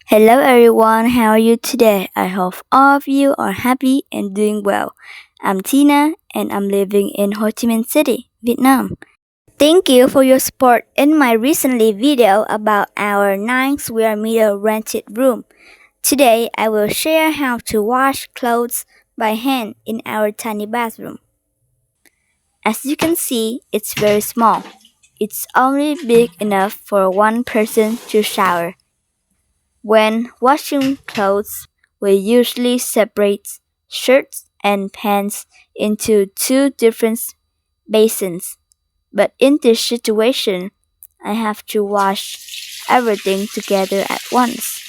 Hello everyone, how are you today? I hope all of you are happy and doing well. I'm Tina and I'm living in Ho Chi Minh City, Vietnam. Thank you for your support in my recently video about our 9 square meter rented room. Today I will share how to wash clothes by hand in our tiny bathroom. As you can see, it's very small. It's only big enough for one person to shower. When washing clothes, we usually separate shirts and pants into two different basins. But in this situation, I have to wash everything together at once.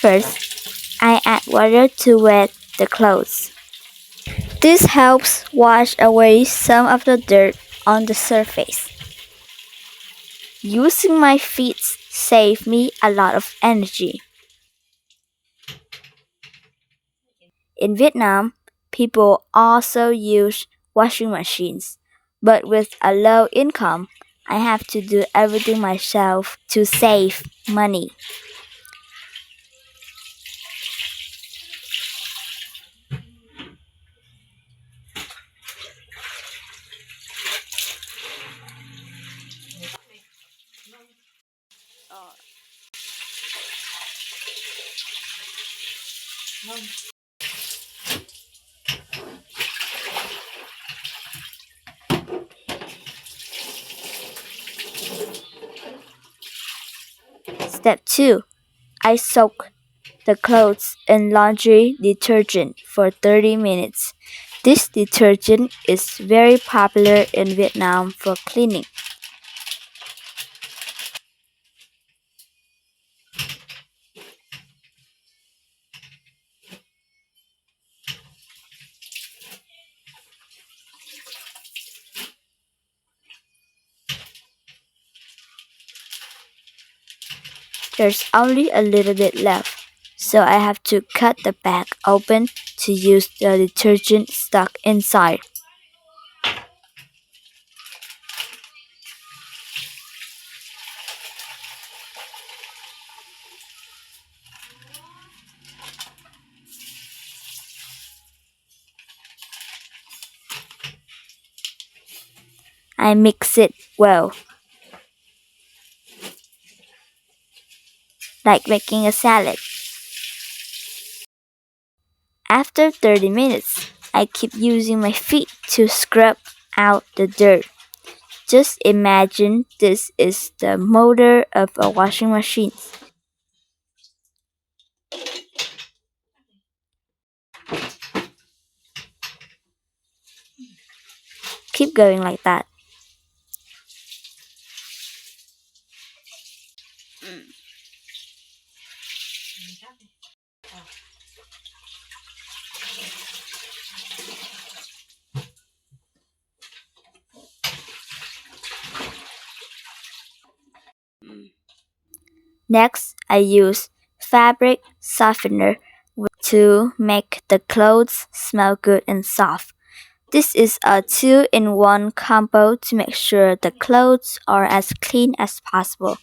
First, I add water to wet the clothes. This helps wash away some of the dirt on the surface. Using my feet saves me a lot of energy. In Vietnam, people also use washing machines, but with a low income, I have to do everything myself to save money. Step 2. I soak the clothes in laundry detergent for 30 minutes. This detergent is very popular in Vietnam for cleaning. There's only a little bit left, so I have to cut the bag open to use the detergent stuck inside. I mix it well, like making a salad. After 30 minutes, I keep using my feet to scrub out the dirt. Just imagine this is the motor of a washing machine. Keep going like that. Next, I use fabric softener to make the clothes smell good and soft. This is a 2-in-1 combo to make sure the clothes are as clean as possible.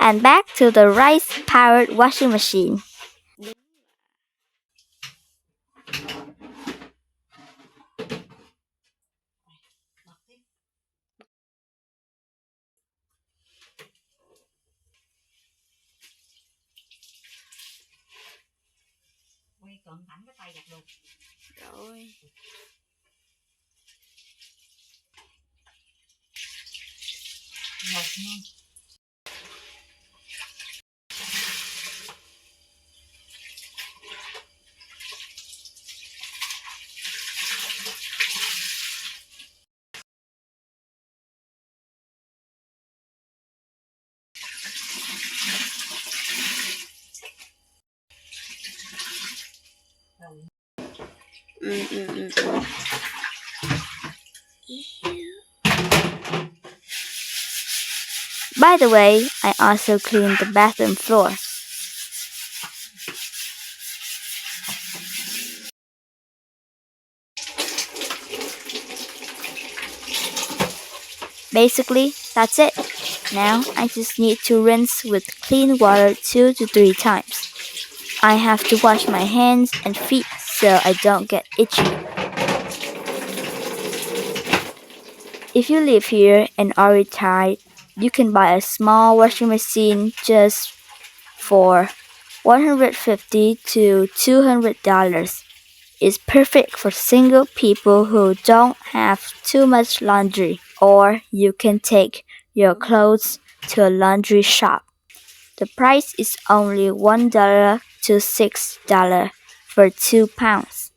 And back to the rice-powered washing machine. Rồi. By the way, I also cleaned the bathroom floor. Basically, that's it. Now I just need to rinse with clean water 2 to 3 times. I have to wash my hands and feet so I don't get itchy. If you live here and are retired, you can buy a small washing machine just for $150 to $200. It's perfect for single people who don't have too much laundry, or you can take your clothes to a laundry shop. The price is only $1 to $6 for 2 pounds,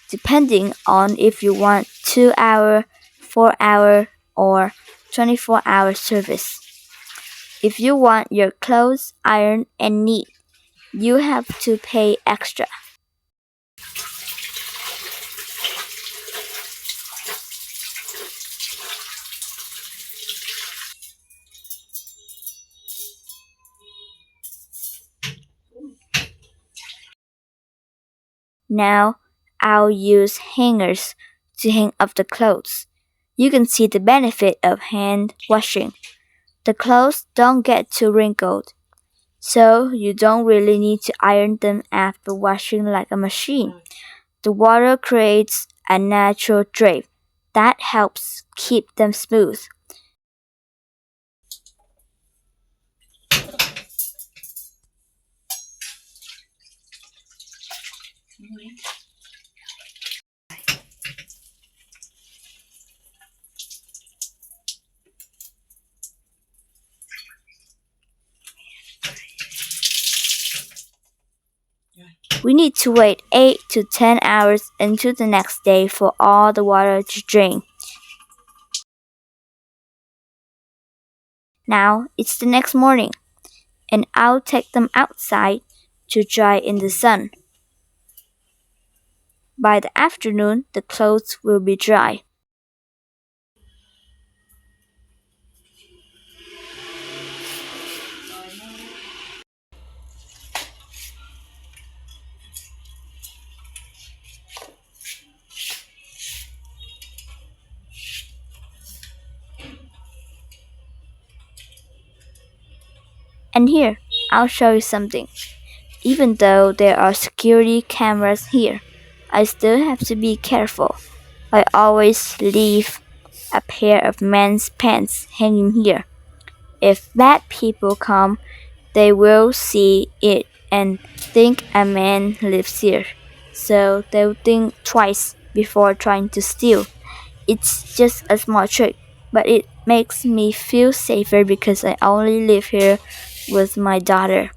depending on if you want 2-hour, 4-hour, or 24-hour service. If you want your clothes ironed and neat, you have to pay extra. Now, I'll use hangers to hang up the clothes. You can see the benefit of hand washing. The clothes don't get too wrinkled, so you don't really need to iron them after washing like a machine. The water creates a natural drape that helps keep them smooth. We need to wait 8 to 10 hours until the next day for all the water to drain. Now it's the next morning, and I'll take them outside to dry in the sun. By the afternoon, the clothes will be dry. And here, I'll show you something. Even though there are security cameras here, I still have to be careful. I always leave a pair of men's pants hanging here. If bad people come, they will see it and think a man lives here. So they'll think twice before trying to steal. It's just a small trick, but it makes me feel safer because I only live here with my daughter.